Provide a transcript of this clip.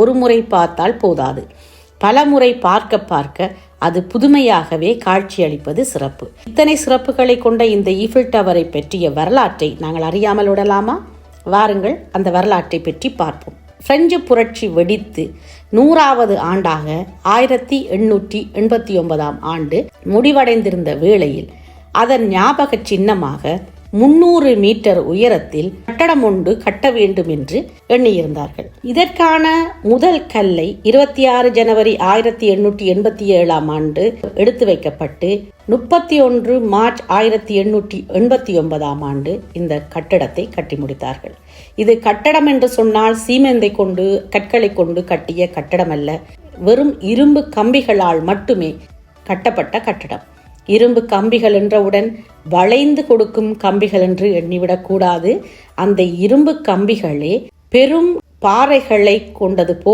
ஒரு முறை பார்த்தால் போதாது, பல முறை பார்க்க பார்க்க அது புதுமையாகவே காட்சியளிப்பது சிறப்பு. இத்தனை சிறப்புகளை கொண்ட இந்த ஈஃபில் டவரை பற்றிய வரலாற்றை நாங்கள் அறியாமல் விடலாமா? வாருங்கள் அந்த வரலாற்றை பற்றி பார்ப்போம். பிரெஞ்சு புரட்சி வெடித்து 100வது ஆண்டாக 1889 ஆண்டு முடிவடைந்திருந்த வேளையில் அதன் ஞாபக சின்னமாக 300 மீட்டர் உயரத்தில் கட்டடம் ஒன்று கட்ட வேண்டும் என்று எண்ணியிருந்தார்கள். இதற்கான முதல் கல்லை 26 ஜனவரி 1887 ஆண்டு எடுத்து வைக்கப்பட்டு 31 மார்ச் 1889 ஆண்டு இந்த கட்டடத்தை கட்டி முடித்தார்கள். இது கட்டடம் என்று சொன்னால் சீமெந்தை கொண்டு கற்களை கொண்டு கட்டிய கட்டடம் அல்ல, வெறும் இரும்பு கம்பிகளால் மட்டுமே கட்டப்பட்ட கட்டடம். இரும்பு கம்பிகள் என்றவுடன் வளைந்து கொடுக்கும் கம்பிகள் என்று எண்ணிவிடக் கூடாது. அந்த இரும்பு கம்பிகளே பெரும் பாறைகளை கொண்டது போல்